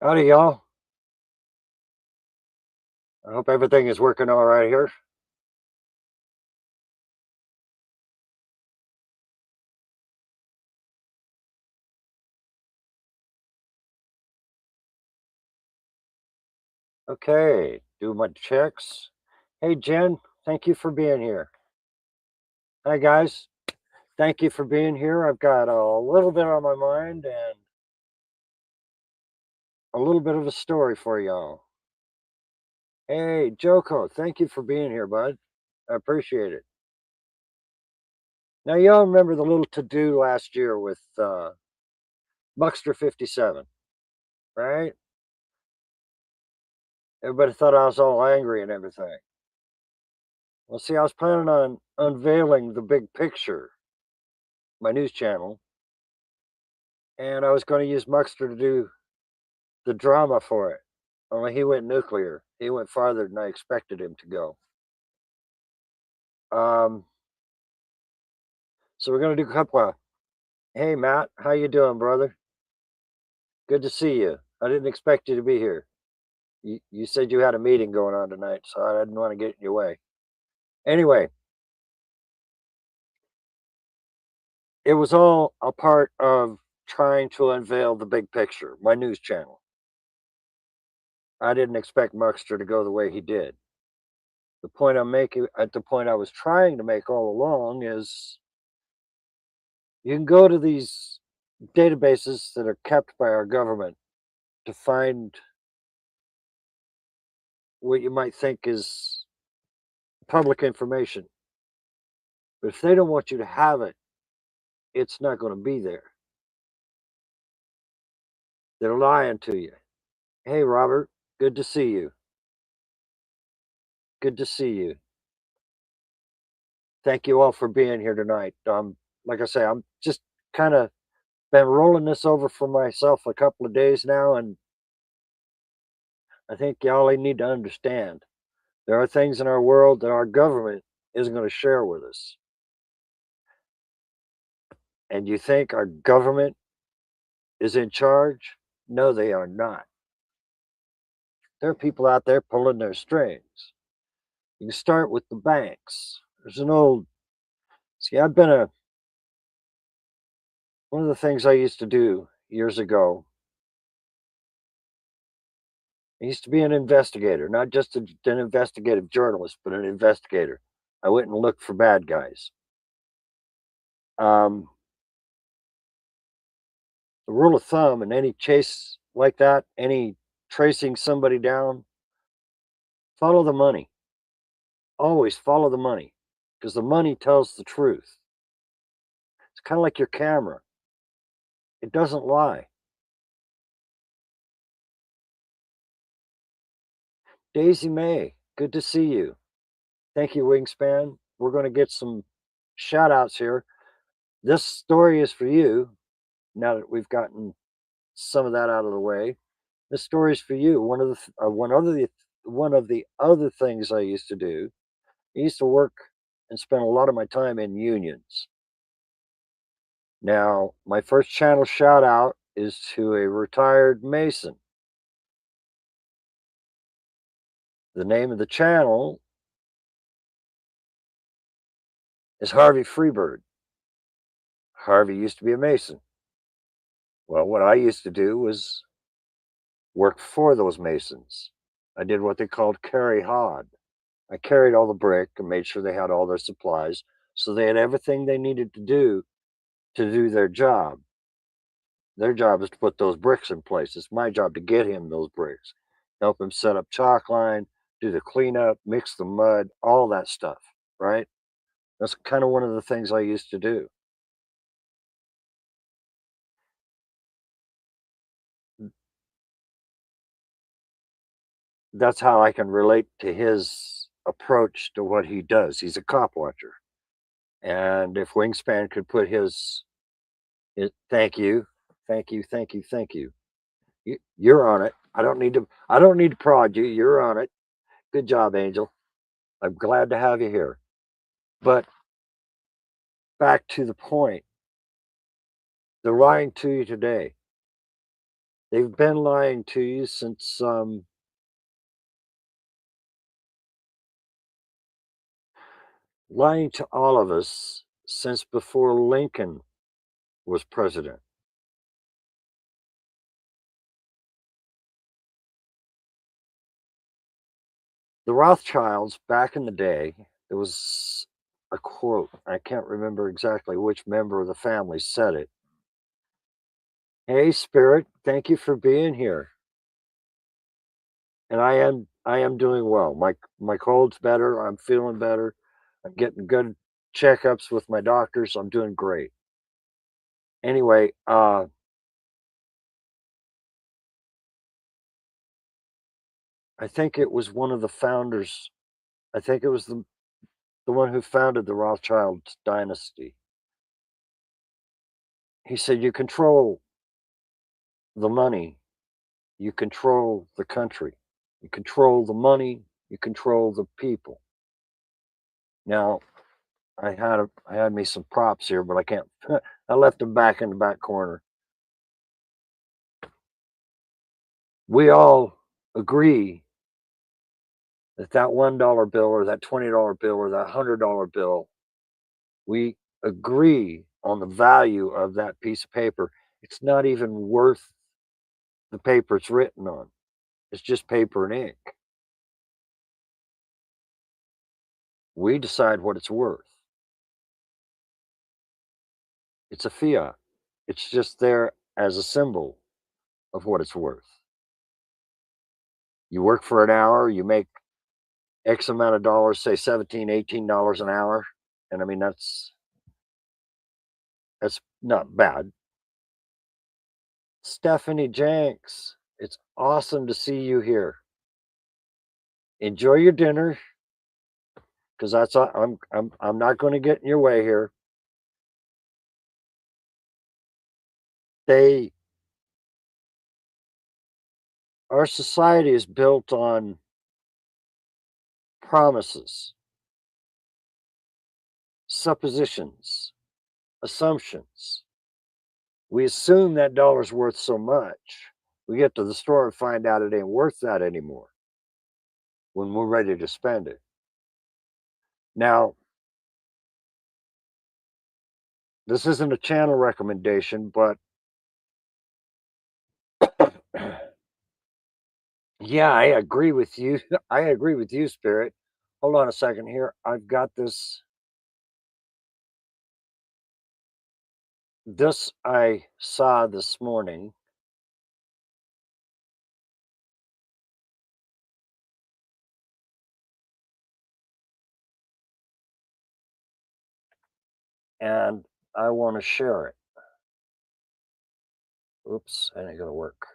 Howdy, y'all. I hope everything is working all right here. Okay, do my checks. Hey, Jen, thank you for being here. Hi, guys. Thank you for being here. I've got a little bit on my mind and a little bit of a story for y'all. Hey, Joko, thank you for being here, bud. I appreciate it. Now, y'all remember the little to do last year with Buckster 57, right? Everybody thought I was all angry and everything. Well, see, I was planning on unveiling the big picture, my news channel, and I was going to use Muxter to do the drama for it. Only he went nuclear. He went farther than I expected him to go. Um, so we're going to do a couple of. Hey, Matt, how you doing, brother? Good to see you. I didn't expect you to be here. You said you had a meeting going on tonight, so I didn't want to get in your way. Anyway, it was all a part of trying to unveil the big picture, my news channel. I didn't expect Muxter to go the way he did. The point I'm making, at the point I was trying to make all along, is you can go to these databases that are kept by our government to find what you might think is public information. But if they don't want you to have it, it's not going to be there. They're lying to you. Hey, Robert, good to see you. Good to see you. Thank you all for being here tonight. Like I say, I'm just kind of been rolling this over for myself a couple of days now, and I think y'all need to understand there are things in our world that our government isn't going to share with us. And you think our government is in charge? No, they are not. There are people out there pulling their strings. You can start with the banks. There's an old, see, I've been a, one of the things I used to do years ago, I used to be an investigator, not just an investigative journalist, but an investigator. I went and looked for bad guys. Um, the rule of thumb in any chase like that, any tracing somebody down, follow the money. Always follow the money because the money tells the truth. It's kind of like your camera, it doesn't lie. Daisy May, good to see you. Thank you, Wingspan. We're going to get some shout outs here. This story is for you now that we've gotten some of that out of the way. This story is for you. One of the other things I used to do, I used to work and spend a lot of my time in unions. Now, my first channel shout out is to a retired Mason. The name of the channel is Harvey Freebird. Harvey used to be a Mason. Well, what I used to do was work for those Masons. I did what they called carry hod. I carried all the brick and made sure they had all their supplies so they had everything they needed to do their job. Their job is to put those bricks in place. It's my job to get him those bricks, help him set up chalk line, do the cleanup, mix the mud, all that stuff, right? That's kind of one of the things I used to do. That's how I can relate to his approach to what he does. He's a cop watcher. And if Wingspan could put his thank you, thank you, thank you, thank you. You're on it. I don't need to prod you. You're on it. Good job, Angel. I'm glad to have you here. But back to the point, they're lying to you today. They've been lying to you since, lying to all of us since before Lincoln was president. The Rothschilds, back in the day, there was a quote, I can't remember exactly which member of the family said it. "Hey, Spirit, thank you for being here. And I am doing well. My cold's better, I'm feeling better, I'm getting good checkups with my doctors, I'm doing great." Anyway, I think it was one of the founders, I think it was the one who founded the Rothschild dynasty. He said, "You control the money, you control the country. You control the money, you control the people." Now, I had me some props here, but I can't I left them back in the back corner. We all agree that that $1 bill or that $20 bill or that $100 bill, we agree on the value of that piece of paper. It's not even worth the paper it's written on. It's just paper and ink. We decide what it's worth. It's a fiat. It's just there as a symbol of what it's worth. You work for an hour, you make X amount of dollars, say 17, $18 an hour. And I mean, that's not bad. Stephanie Jenks, it's awesome to see you here. Enjoy your dinner, because that's I'm not going to get in your way here. They Our society is built on promises, suppositions, assumptions. We assume that dollar's worth so much. We get to the store and find out it ain't worth that anymore when we're ready to spend it. Now, this isn't a channel recommendation, but yeah, I agree with you. I agree with you, Spirit. Hold on a second here. I've got this. This I saw this morning, and I want to share it. Oops, that ain't gonna work.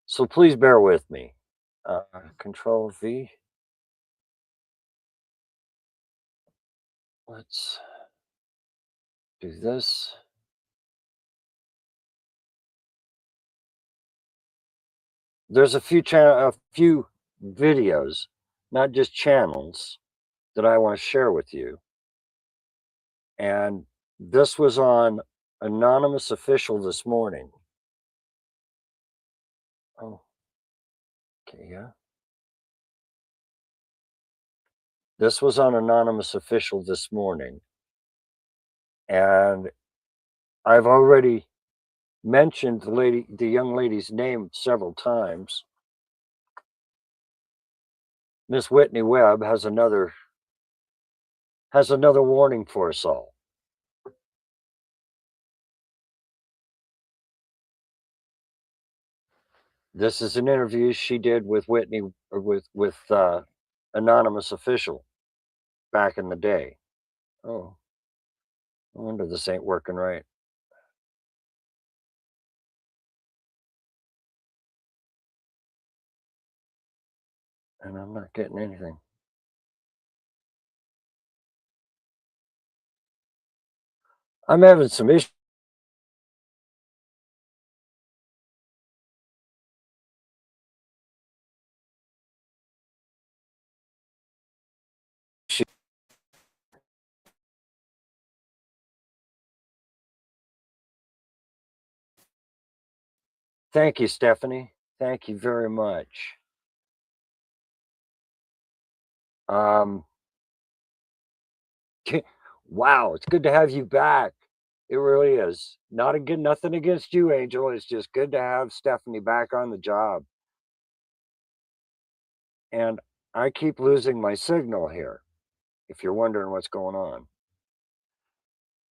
So please bear with me. Control V. Let's do this. There's a few videos, not just channels, that I want to share with you. And this was on Anonymous Official this morning. Oh, okay, yeah. This was on Anonymous Official this morning. And I've already mentioned the young lady's name several times. Miss Whitney Webb has another warning for us all. This is an interview she did with Whitney or with Anonymous Official back in the day. Oh, I wonder this ain't working right. And I'm not getting anything. I'm having some issues. Thank you, Stephanie. Thank you very much. Um, wow, it's good to have you back. It really is. Not again, nothing against you, Angel. It's just good to have Stephanie back on the job. And I keep losing my signal here, if you're wondering what's going on.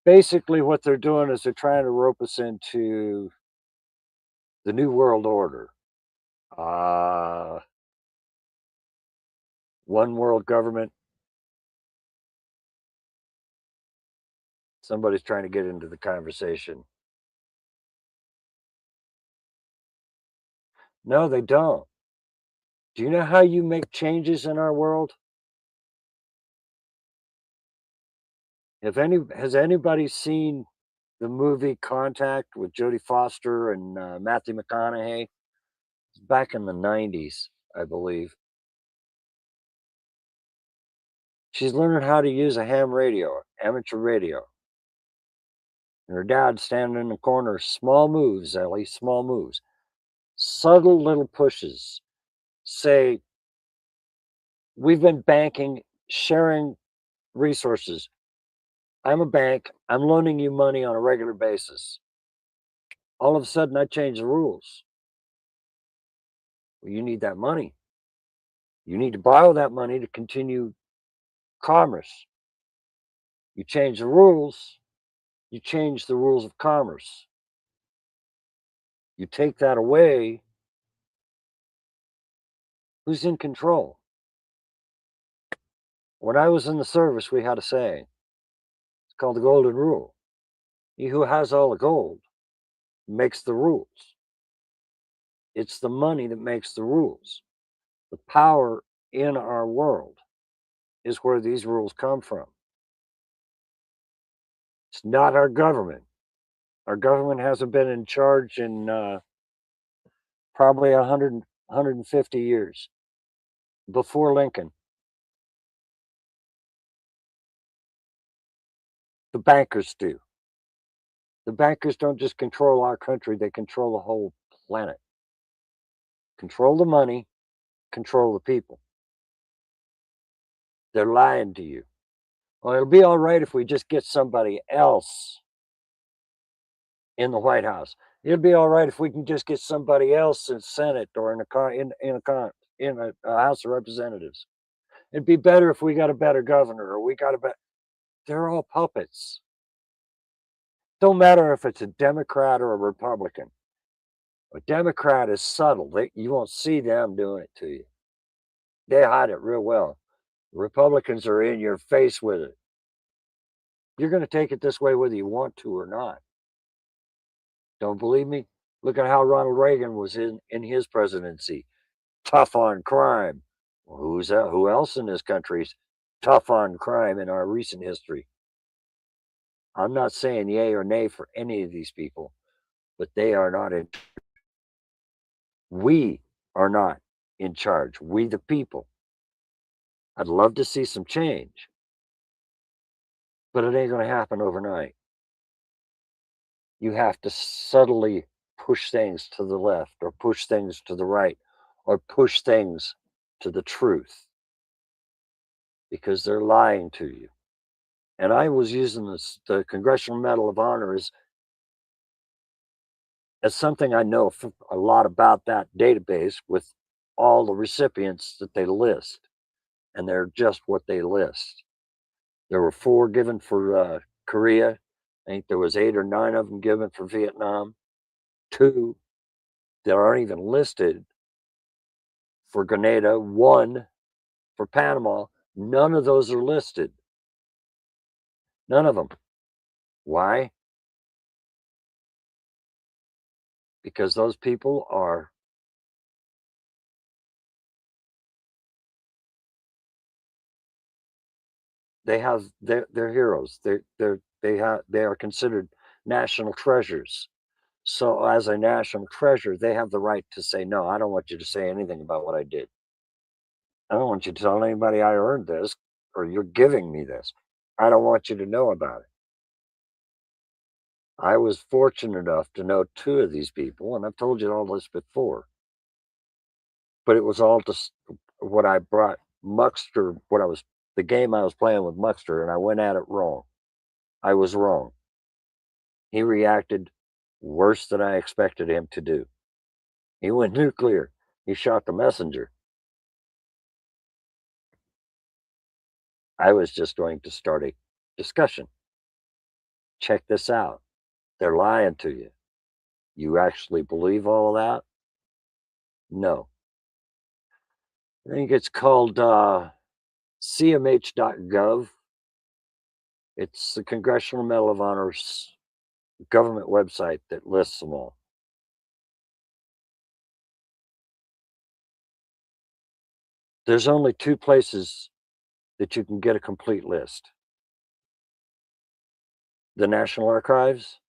Basically, what they're doing is they're trying to rope us into the New World Order. Uh, one world government. Somebody's trying to get into the conversation. No, they don't. Do you know how you make changes in our world? Has anybody seen the movie Contact with Jodie Foster and Matthew McConaughey? It's back in the 90s, I believe. She's learning how to use a ham radio, amateur radio. And her dad's standing in the corner. Small moves, Ellie, small moves. Subtle little pushes. Say, we've been banking, sharing resources. I'm a bank. I'm loaning you money on a regular basis. All of a sudden, I change the rules. Well, you need that money. You need to borrow that money to continue commerce. You change the rules, you change the rules of commerce. You take that away, who's in control? When I was in the service, we had a saying. It's called the golden rule. He who has all the gold makes the rules. It's the money that makes the rules. The power in our world is where these rules come from. It's not our government. Our government hasn't been in charge in probably 150 years before Lincoln. The bankers do. The bankers don't just control our country, they control the whole planet. Control the money, control the people. They're lying to you. Well, it'll be all right if we just get somebody else in the White House. It'll be all right if we can just get somebody else in Senate or in a House of Representatives. It'd be better if we got a better governor or we got a better. They're all puppets. Don't matter if it's a Democrat or a Republican. A Democrat is subtle. You won't see them doing it to you. They hide it real well. Republicans are in your face with it. You're going to take it this way whether you want to or not. Don't believe me? Look at how Ronald Reagan was in his presidency. Tough on crime. Well, who else in this country's tough on crime in our recent history? I'm not saying yay or nay for any of these people, but they are not in. We are not in charge. We the people. I'd love to see some change, but it ain't going to happen overnight. You have to subtly push things to the left or push things to the right or push things to the truth because they're lying to you. And I was using the Congressional Medal of Honor as something I know a lot about that database with all the recipients that they list. And they're just what they list. There were 4 given for Korea. I think there was 8 or 9 of them given for Vietnam. 2 that aren't even listed for Grenada, 1 for Panama. None of those are listed. None of them. Why? Because those people are they're heroes. They are considered national treasures. So as a national treasure, they have the right to say, no, I don't want you to say anything about what I did. I don't want you to tell anybody I earned this or you're giving me this. I don't want you to know about it. I was fortunate enough to know two of these people, and I've told you all this before, but it was all just what I brought Muckster, what I was the game I was playing with Muckster, and I went at it wrong. I was wrong. He reacted worse than I expected him to do. He went nuclear. He shot the messenger. I was just going to start a discussion. Check this out. They're lying to you. You actually believe all of that? No. I think it's called CMH.gov. It's the Congressional Medal of Honor's government website that lists them all. There's only two places that you can get a complete list: the National Archives,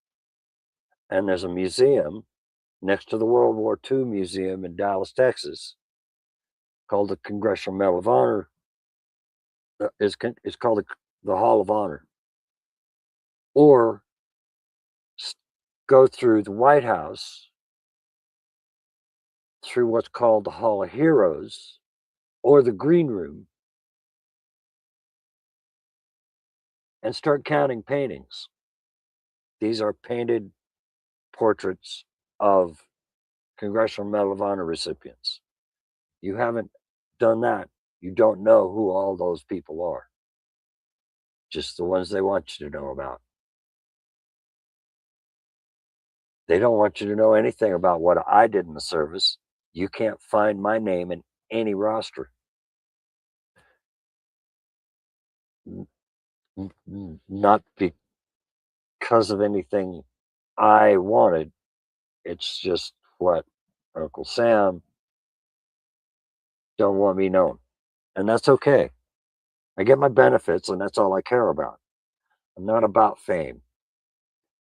and there's a museum next to the World War II Museum in Dallas, Texas, called the Congressional Medal of Honor. It's called the Hall of Honor. Or go through the White House, through what's called the Hall of Heroes, or the Green Room, and start counting paintings. These are painted portraits of Congressional Medal of Honor recipients. You haven't done that, you don't know who all those people are, just the ones they want you to know about. They don't want you to know anything about what I did in the service. You can't find my name in any roster. Not because of anything I wanted. It's just what Uncle Sam don't want me known. And that's okay. I get my benefits and that's all I care about. I'm not about fame.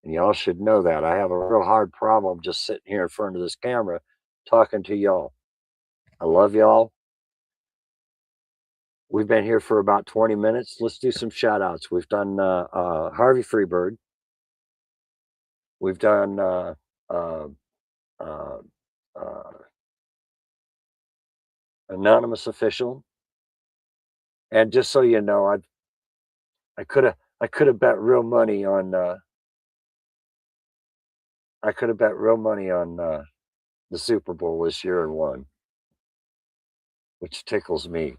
And y'all should know that. I have a real hard problem just sitting here in front of this camera talking to y'all. I love y'all. We've been here for about 20 minutes. Let's do some shout outs. We've done Harvey Freebird. We've done uh, uh, uh, Anonymous Official. And just so you know, I could have bet real money on I could have bet real money on the Super Bowl this year and won, which tickles me.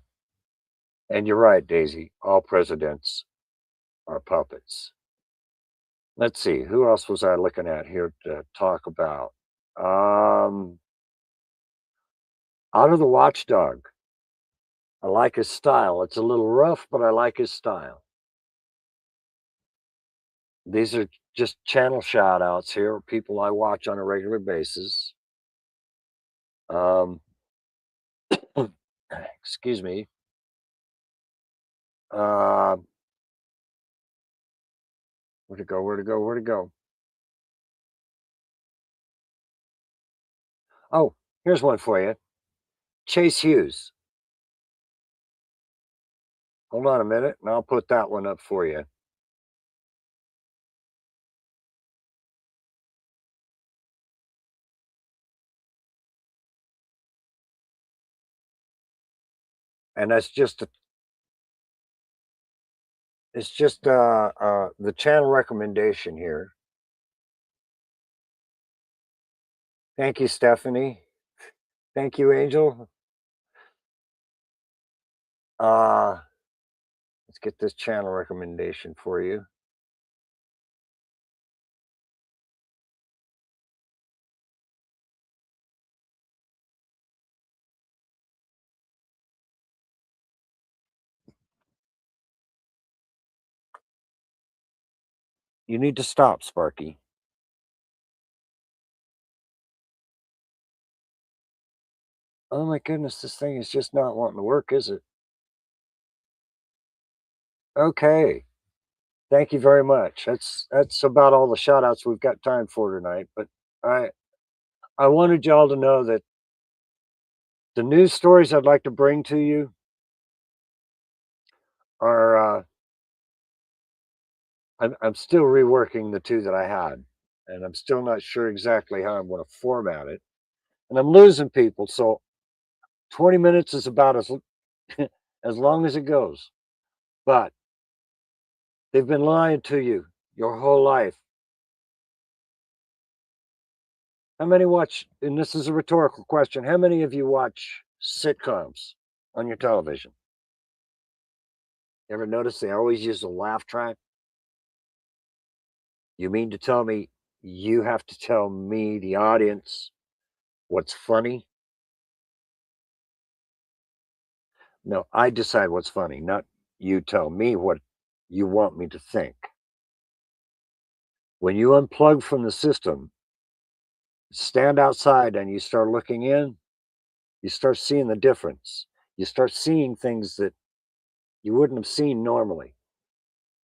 And you're right, Daisy. All presidents are puppets. Let's see, who else was I looking at here to talk about? Um, Out of the Watchdog. I like his style. It's a little rough, but I like his style. These are just channel shout outs here, people I watch on a regular basis. Um, excuse me. Uh, where'd it go? Where'd it go? Where'd it go? Oh, here's one for you. Chase Hughes. Hold on a minute, and I'll put that one up for you. And that's just it's just the channel recommendation here. Thank you, Stephanie. Thank you, Angel. Uh, let's get this channel recommendation for you. You need to stop, Sparky. Oh my goodness, this thing is just not wanting to work, is it? Okay. Thank you very much. That's about all the shout outs we've got time for tonight. But I I wanted y'all to know that the news stories I'd like to bring to you are I'm still reworking the two that I had. and I'm still not sure exactly how I'm going to format it. And I'm losing people, so 20 minutes is about as as long as it goes. But they've been lying to you your whole life. How many watch, and this is a rhetorical question, how many of you watch sitcoms on your television? Ever notice they always use a laugh track? You mean to tell me you have to tell me, the audience, what's funny? No, I decide what's funny, not you tell me what you want me to think. When you unplug from the system, stand outside and you start looking in, you start seeing the difference. You start seeing things that you wouldn't have seen normally.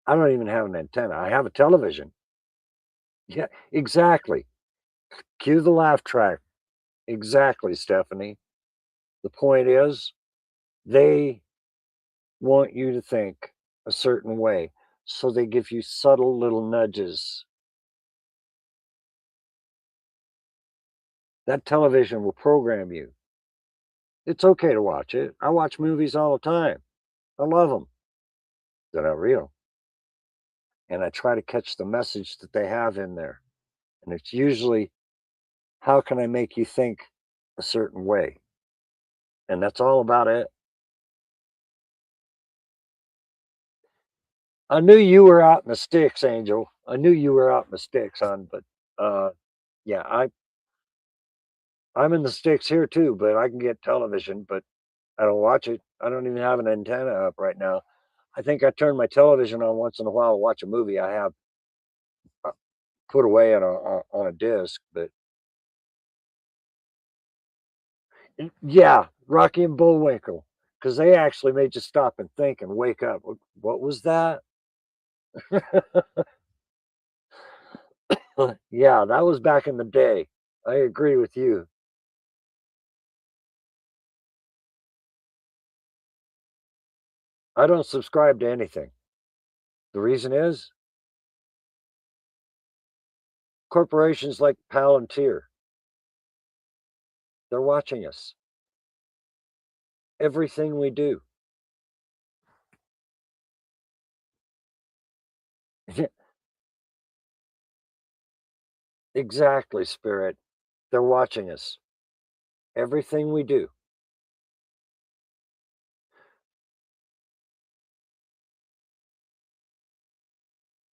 I don't even have an antenna. I have a television. Yeah, exactly. Cue the laugh track. Exactly, Stephanie. The point is, they want you to think a certain way. So they give you subtle little nudges. That television will program you. It's okay to watch it. I watch movies all the time. I love them. They're not real. And I try to catch the message that they have in there. And it's usually, how can I make you think a certain way? And that's all about it. I knew you were out in the sticks, Angel. I knew you were out in the sticks, hon. But yeah, I'm in the sticks here too. But I can get television, but I don't watch it. I don't even have an antenna up right now. I think I turn my television on once in a while to watch a movie I have uh, put away on a disc. But yeah, Rocky and Bullwinkle, because they actually made you stop and think and wake up. What was that? Yeah, that was back in the day. I agree with you. I don't subscribe to anything. The reason is corporations like Palantir, they're watching us. Everything we do. Exactly, Spirit. They're watching us. Everything we do.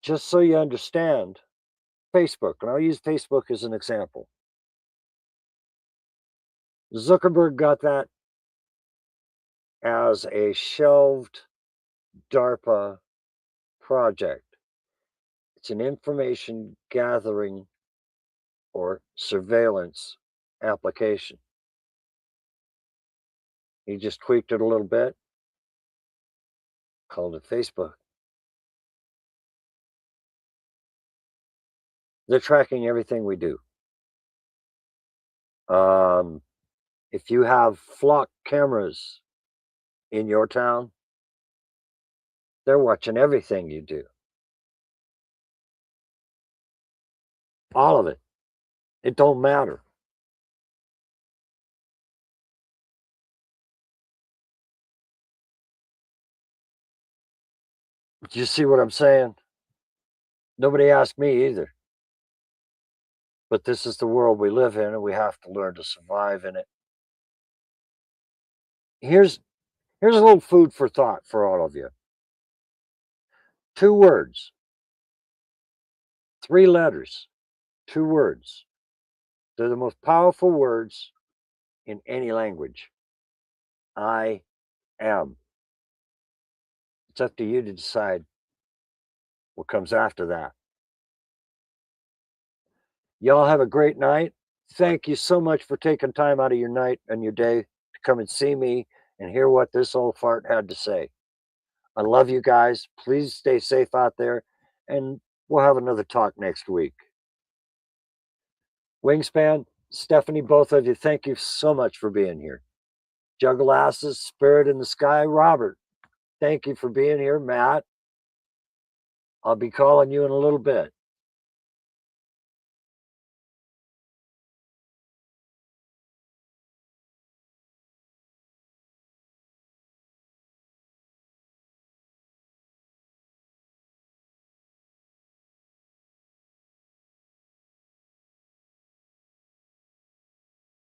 Just so you understand, Facebook, and I'll use Facebook as an example. Zuckerberg got that as a shelved DARPA project. It's an information gathering or surveillance application. He just tweaked it a little bit, called it Facebook. They're tracking everything we do. Um, if you have flock cameras in your town, they're watching everything you do. All of it. It don't matter. Do you see what I'm saying? Nobody asked me either. But this is the world we live in, and we have to learn to survive in it. Here's here's a little food for thought for all of you. Two words, three letters, two words. They're the most powerful words in any language. I am. It's up to you to decide what comes after that. Y'all have a great night. Thank you so much for taking time out of your night and your day to come and see me and hear what this old fart had to say. I love you guys. Please stay safe out there, and we'll have another talk next week. Wingspan, Stephanie, both of you, thank you so much for being here. Juggle Asses, Spirit in the Sky, Robert, thank you for being here. Matt, I'll be calling you in a little bit.